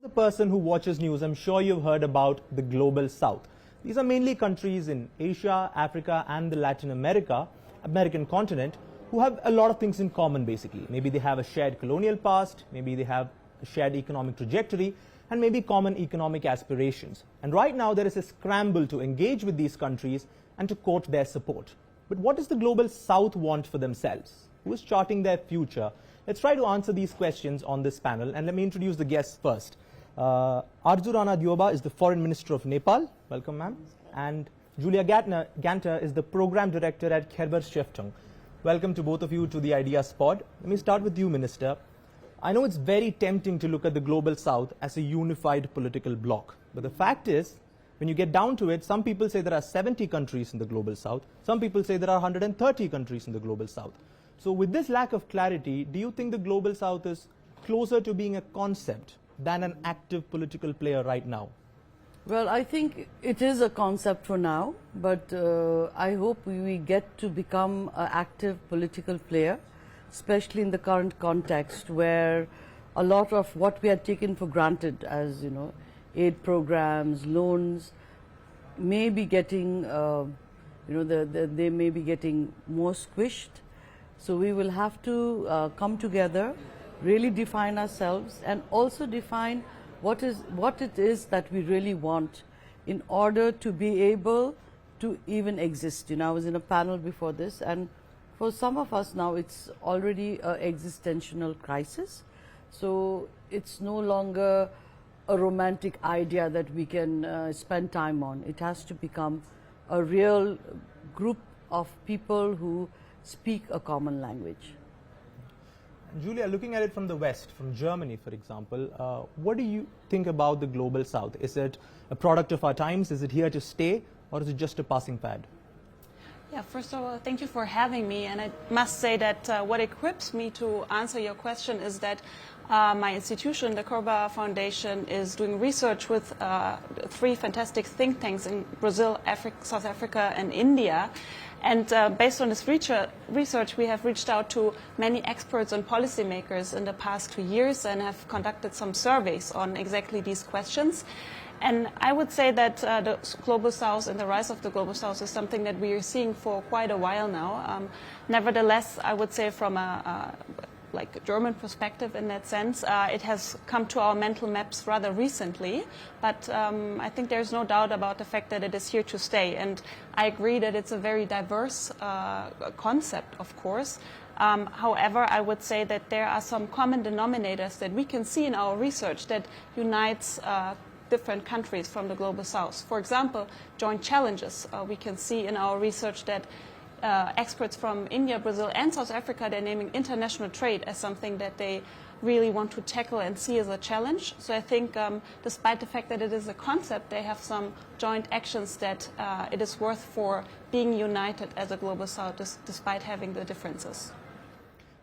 The person who watches news, I'm sure you've heard about the Global South. These are mainly countries in Asia, Africa, and the Latin American continent who have a lot of things in common basically. Maybe they have a shared colonial past, maybe they have a shared economic trajectory, and maybe common economic aspirations. And right now there is a scramble to engage with these countries and to court their support. But what does the Global South want for themselves? Who is charting their future? Let's try to answer these questions on this panel, and let me introduce the guests first. Arzu Rana Deuba is the Foreign Minister of Nepal. Welcome, ma'am. And Julia Ganter is the Program Director at Körber-Stiftung. Welcome to both of you to the Ideas Pod. Let me start with you, Minister. I know it's very tempting to look at the Global South as a unified political bloc. But the fact is, when you get down to it, some people say there are 70 countries in the Global South. Some people say there are 130 countries in the Global South. So with this lack of clarity, do you think the Global South is closer to being a concept than an active political player right now? Well, I think it is a concept for now, but I hope we get to become an active political player, especially in the current context where a lot of what we had taken for granted as, aid programs, loans, may be getting, they may be getting more squished. So we will have to come together, really define ourselves, and also define what it is that we really want in order to be able to even exist. I was in a panel before this, and for some of us now it's already an existential crisis. So it's no longer a romantic idea that we can spend time on. It has to become a real group of people who speak a common language. Julia, looking at it from the West, from Germany, for example, what do you think about the Global South? Is it a product of our times? Is it here to stay? Or is it just a passing fad? Yeah, first of all, thank you for having me. And I must say that what equips me to answer your question is that my institution, the Körber Foundation, is doing research with 3 fantastic think tanks in Brazil, South Africa, and India. And based on this research, we have reached out to many experts and policymakers in the past 2 years and have conducted some surveys on exactly these questions. And I would say that the Global South and the rise of the Global South is something that we are seeing for quite a while now. Nevertheless, I would say from a German perspective in that sense, it has come to our mental maps rather recently, but I think there's no doubt about the fact that it is here to stay. And I agree that it's a very diverse concept, of course. However, I would say that there are some common denominators that we can see in our research that unites different countries from the Global South. For example, joint challenges. We can see in our research that experts from India, Brazil, and South Africa, they're naming international trade as something that they really want to tackle and see as a challenge. So I think despite the fact that it is a concept, they have some joint actions that it is worth for being united as a Global South despite having the differences.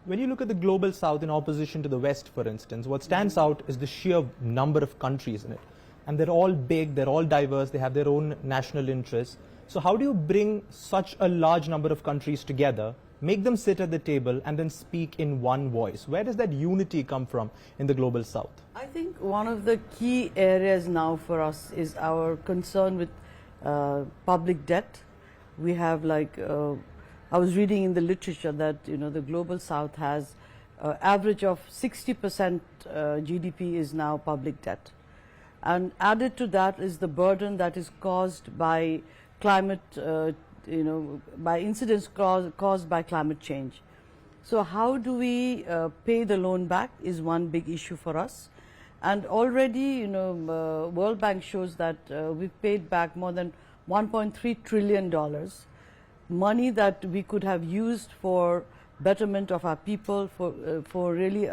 When you look at the Global South in opposition to the West, for instance, what stands out is the sheer number of countries in it. And they're all big, they're all diverse, they have their own national interests. So how do you bring such a large number of countries together, make them sit at the table, and then speak in one voice? Where does that unity come from in the Global South? I think one of the key areas now for us is our concern with public debt. We have I was reading in the literature that the Global South has average of 60% GDP is now public debt. And added to that is the burden that is caused by climate, by incidents caused by climate change. So how do we pay the loan back is one big issue for us. And already, World Bank shows that we've paid back more than $1.3 trillion, money that we could have used for betterment of our people, for really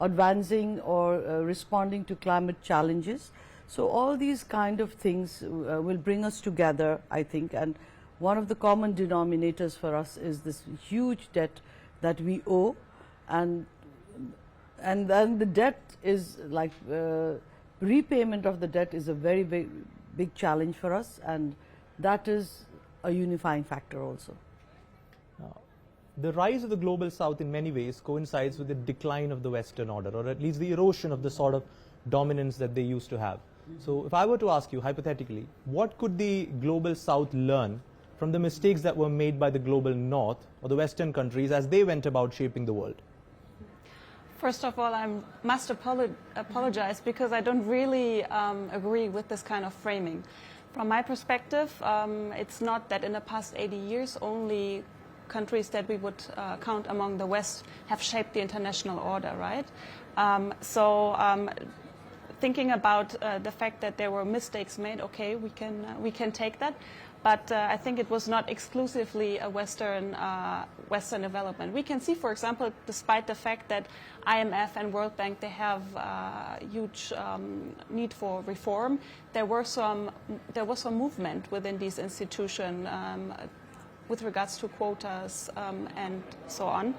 advancing or responding to climate challenges. So all these kind of things will bring us together, I think, and one of the common denominators for us is this huge debt that we owe, and then the debt is repayment of the debt is a very big challenge for us, and that is a unifying factor also. The rise of the Global South in many ways coincides with the decline of the Western order, or at least the erosion of the sort of dominance that they used to have. So if I were to ask you, hypothetically, what could the global south learn from the mistakes that were made by the global north or the Western countries as they went about shaping the world? First of all, I must apologize because I don't really agree with this kind of framing. From my perspective, it's not that in the past 80 years only countries that we would count among the West have shaped the international order, right? Thinking about the fact that there were mistakes made, okay, we can take that. But I think it was not exclusively a Western development. We can see, for example, despite the fact that IMF and World Bank, they have huge need for reform, there was some movement within these institutions with regards to quotas and so on.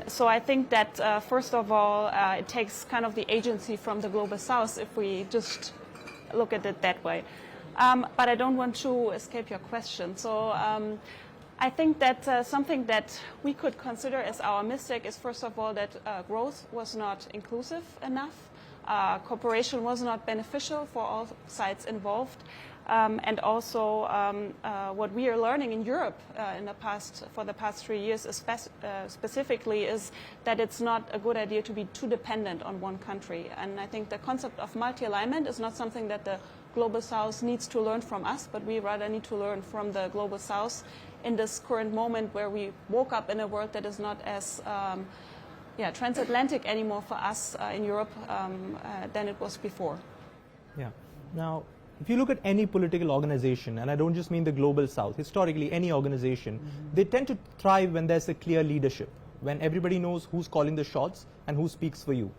So I think that, first of all, it takes kind of the agency from the global south if we just look at it that way. But I don't want to escape your question. So I think that something that we could consider as our mistake is, first of all, that growth was not inclusive enough. Cooperation was not beneficial for all sides involved. And also what we are learning in Europe for the past 3 years specifically is that it's not a good idea to be too dependent on one country. And I think the concept of multi-alignment is not something that the Global South needs to learn from us, but we rather need to learn from the Global South in this current moment where we woke up in a world that is not as transatlantic anymore for us in Europe than it was before. Yeah. Now, if you look at any political organization, and I don't just mean the Global South, historically any organization, they tend to thrive when there's a clear leadership, when everybody knows who's calling the shots and who speaks for you.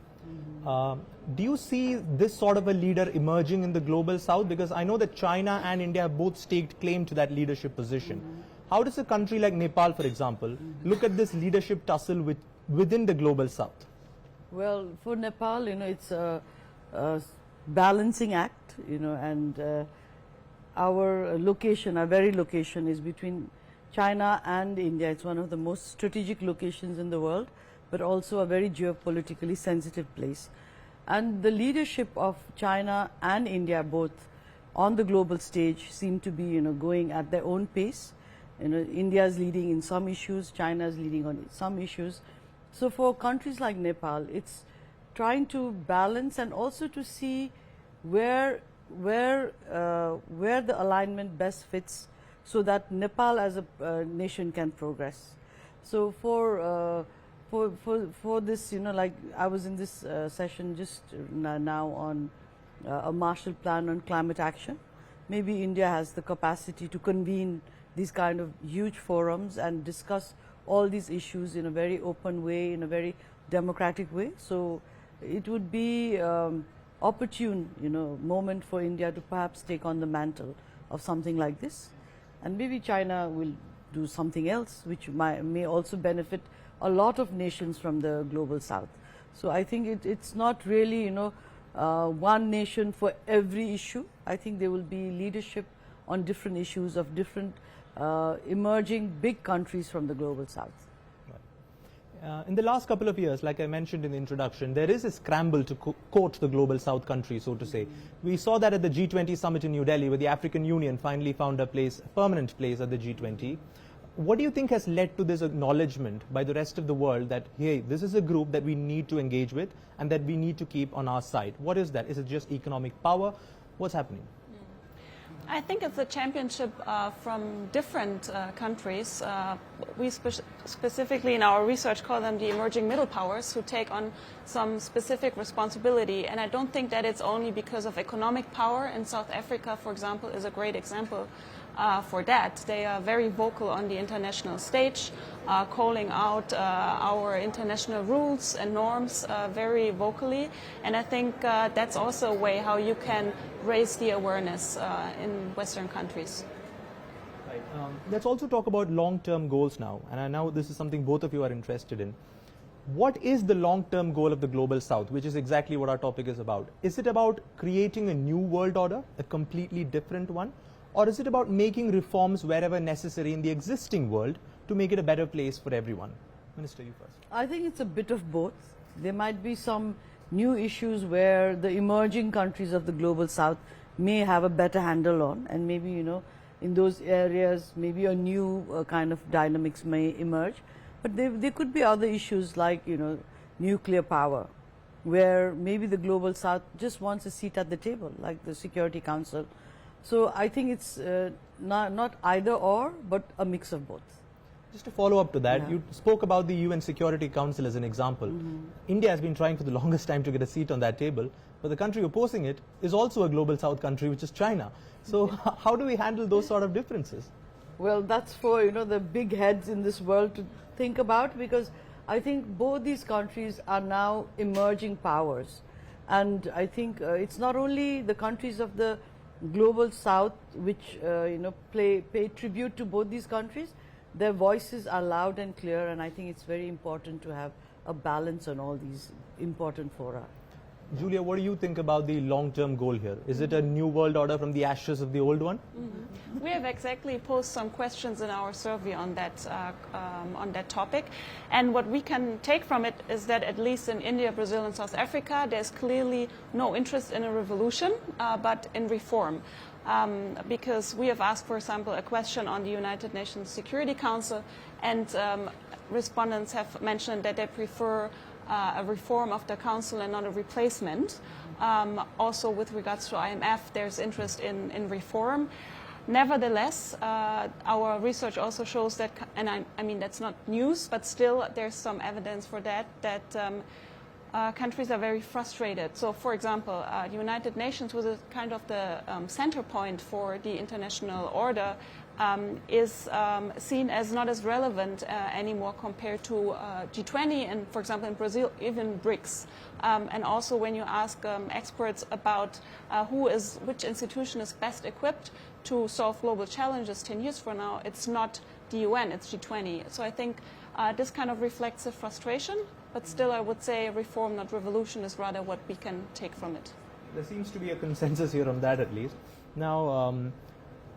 Do you see this sort of a leader emerging in the Global South? Because I know that China and India have both staked claim to that leadership position. How does a country like Nepal, for example, look at this leadership tussle within the Global South? Well, for Nepal, it's a balancing act, and our very location is between China and India. It's one of the most strategic locations in the world, but also a very geopolitically sensitive place. And the leadership of China and India both on the global stage seem to be, going at their own pace. India is leading in some issues, China is leading on some issues. So for countries like Nepal, it's trying to balance and also to see where the alignment best fits so that Nepal as a nation can progress. So for this, like I was in this session just now on a Marshall Plan on climate action. Maybe India has the capacity to convene these kind of huge forums and discuss all these issues in a very open way, in a very democratic way. So it would be opportune, moment for India to perhaps take on the mantle of something like this. And maybe China will do something else which may also benefit a lot of nations from the Global South. So I think it's not really, one nation for every issue. I think there will be leadership on different issues of different emerging big countries from the Global South. In the last couple of years, like I mentioned in the introduction, there is a scramble to court the Global South countries, so to say. We saw that at the G20 summit in New Delhi, where the African Union finally found a permanent place at the G20. What do you think has led to this acknowledgement by the rest of the world that, hey, this is a group that we need to engage with and that we need to keep on our side? What is that? Is it just economic power? What's happening? I think it's a championship from different countries. We specifically in our research call them the emerging middle powers who take on some specific responsibility. And I don't think that it's only because of economic power. And South Africa, for example, is a great example for that. They are very vocal on the international stage, calling out our international rules and norms very vocally. And I think that's also a way how you can raise the awareness in Western countries. Right. Let's also talk about long-term goals now. And I know this is something both of you are interested in. What is the long-term goal of the Global South, which is exactly what our topic is about? Is it about creating a new world order, a completely different one? Or is it about making reforms wherever necessary in the existing world to make it a better place for everyone? Minister, you first. I think it's a bit of both. There might be some new issues where the emerging countries of the global south may have a better handle on, and maybe, you know, in those areas maybe a new kind of dynamics may emerge. But there could be other issues like, you know, nuclear power, where maybe the global south just wants a seat at the table, like the Security Council. So I think it's not either or, but a mix of both. Just to follow up to that, you spoke about the UN Security Council as an example. India has been trying for the longest time to get a seat on that table, but the country opposing it is also a global south country, which is China. So how do we handle those sort of differences? Well, that's for, you know, the big heads in this world to think about, because I think both these countries are now emerging powers. And I think it's not only the countries of the global south which, you know, pay tribute to both these countries. Their voices are loud and clear, and I think it's very important to have a balance on all these important fora. Julia, what do you think about the long-term goal here? Is it a new world order from the ashes of the old one? We have exactly posed some questions in our survey on that topic, and what we can take from it is that at least in India, Brazil and South Africa, there's clearly no interest in a revolution, but in reform. Because we have asked, for example, a question on the United Nations Security Council, and respondents have mentioned that they prefer a reform of the council and not a replacement. Also, with regards to IMF, there's interest in reform. Nevertheless, our research also shows that, and I mean that's not news, but still there's some evidence for that, countries are very frustrated. So, for example, the United Nations, was kind of the center point for the international order, is seen as not as relevant anymore compared to G20 and, for example, in Brazil, even BRICS. And also, when you ask experts about which institution is best equipped to solve global challenges 10 years from now, it's not the UN, it's G20. So I think this kind of reflects a frustration. But still, I would say reform, not revolution, is rather what we can take from it. There seems to be a consensus here on that, at least. Now,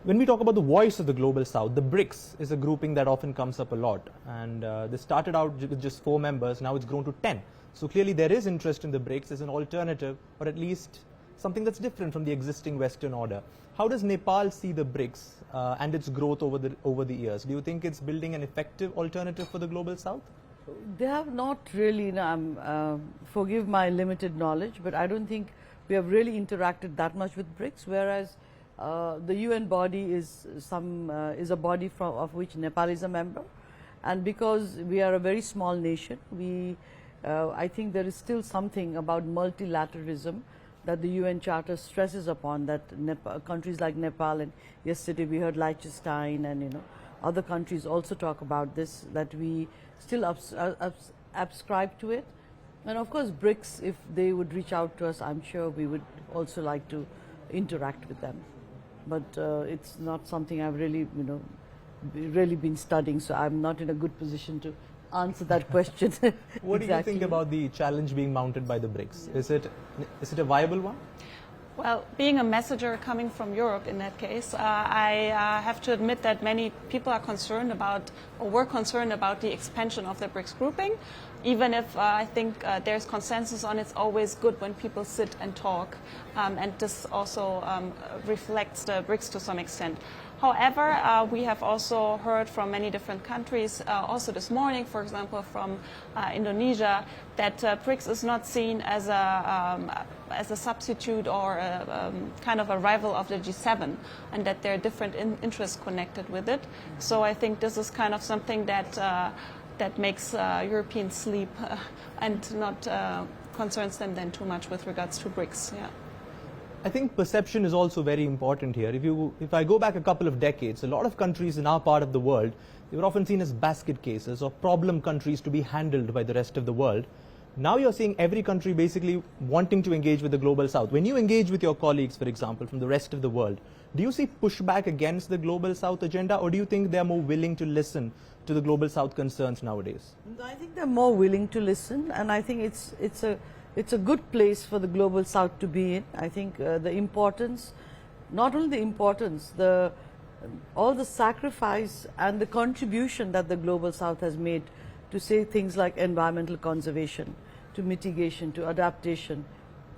when we talk about the voice of the global south, the BRICS is a grouping that often comes up a lot. And they started out with just 4 members. Now it's grown to 10. So clearly there is interest in the BRICS as an alternative, or at least something that's different from the existing Western order. How does Nepal see the BRICS and its growth over the years? Do you think it's building an effective alternative for the global south? They have not really, forgive my limited knowledge, but I don't think we have really interacted that much with BRICS, whereas the UN body is a body of which Nepal is a member. And because we are a very small nation, I think there is still something about multilateralism that the UN Charter stresses upon, that countries like Nepal, and yesterday we heard Liechtenstein and, you know, other countries also talk about this, that we still subscribe to it. And of course BRICS, if they would reach out to us, I'm sure we would also like to interact with them. But it's not something I've really, you know, really been studying, so I'm not in a good position to answer that question. What do you think about the challenge being mounted by the BRICS? Is it a viable one? Well, being a messenger coming from Europe in that case, I have to admit that many people are concerned about, or were concerned about, the expansion of the BRICS grouping. Even if I think there's consensus on, it's always good when people sit and talk, and this also reflects the BRICS to some extent. However, we have also heard from many different countries, also this morning, for example, from Indonesia, that BRICS is not seen as a substitute or kind of a rival of the G7, and that there are different interests connected with it. So I think this is kind of something that makes Europeans sleep and not concerns them then too much with regards to BRICS. Yeah. I think perception is also very important here. If I go back a couple of decades, a lot of countries in our part of the world, they were often seen as basket cases or problem countries to be handled by the rest of the world. Now you're seeing every country basically wanting to engage with the global south. When you engage with your colleagues, for example, from the rest of the world, do you see pushback against the global south agenda, or do you think they're more willing to listen to the global south concerns nowadays? I think they're more willing to listen, and I think it's a good place for the global south to be in. I think the importance, not only the importance, all the sacrifice and the contribution that the global south has made to say things like environmental conservation, to mitigation, to adaptation.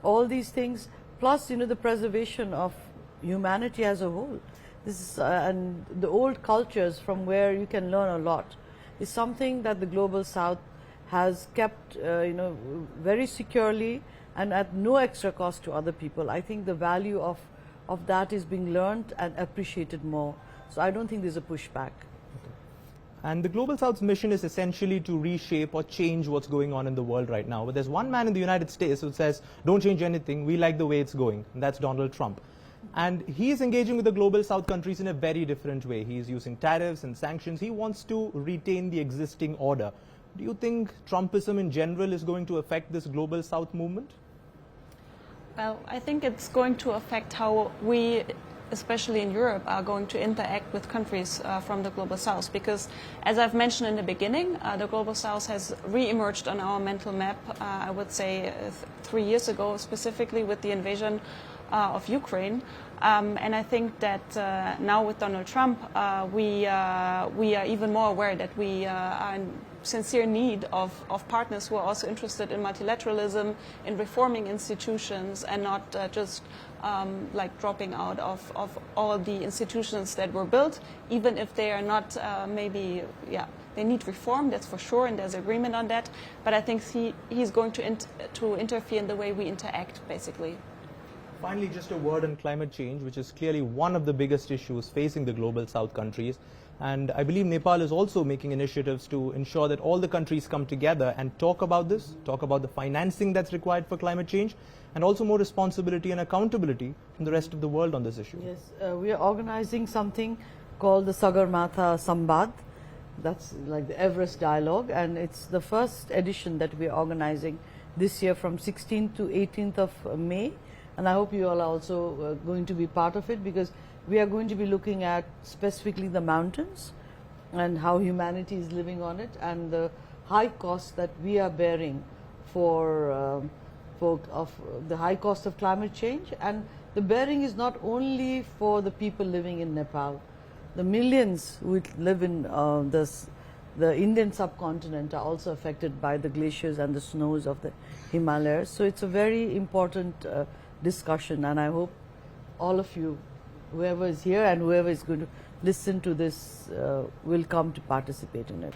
All these things, plus the preservation of humanity as a whole. This is, and the old cultures from where you can learn a lot, is something that the Global South has kept very securely and at no extra cost to other people. I think the value of that is being learned and appreciated more. So I don't think there's a pushback. And the Global South's mission is essentially to reshape or change what's going on in the world right now. But there's one man in the United States who says, don't change anything, we like the way it's going, and that's Donald Trump. And he's engaging with the Global South countries in a very different way. He's using tariffs and sanctions. He wants to retain the existing order. Do you think Trumpism in general is going to affect this Global South movement? Well, I think it's going to affect how we, especially in Europe, are going to interact with countries from the Global South. Because, as I've mentioned in the beginning, the Global South has re-emerged on our mental map, I would say 3 years ago, specifically with the invasion of Ukraine. And I think that now with Donald Trump, we are even more aware that we are in sincere need of partners who are also interested in multilateralism, in reforming institutions, and not just like dropping out of all the institutions that were built, even if they are not they need reform, that's for sure, and there's agreement on that. But I think he's going to interfere in the way we interact, basically. Finally, just a word on climate change, which is clearly one of the biggest issues facing the Global South countries. And I believe Nepal is also making initiatives to ensure that all the countries come together and talk about this, talk about the financing that's required for climate change, and also more responsibility and accountability from the rest of the world on this issue. Yes, we are organizing something called the Sagarmatha Sambad. That's like the Everest Dialogue, and it's the first edition that we are organizing this year from 16th to 18th of May. And I hope you all are also going to be part of it, because we are going to be looking at specifically the mountains and how humanity is living on it, and the high cost that we are bearing for the high cost of climate change. And the bearing is not only for the people living in Nepal. The millions who live in the Indian subcontinent are also affected by the glaciers and the snows of the Himalayas. So it's a very important discussion, and I hope all of you, whoever is here and whoever is going to listen to this, will come to participate in it.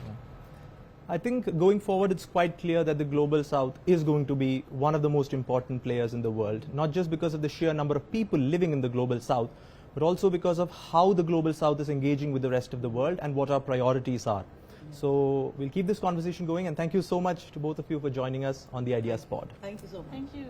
I think going forward, it's quite clear that the Global South is going to be one of the most important players in the world, not just because of the sheer number of people living in the Global South, but also because of how the Global South is engaging with the rest of the world and what our priorities are. So we'll keep this conversation going, and thank you so much to both of you for joining us on the Ideas Pod. Thank you so much. Thank you.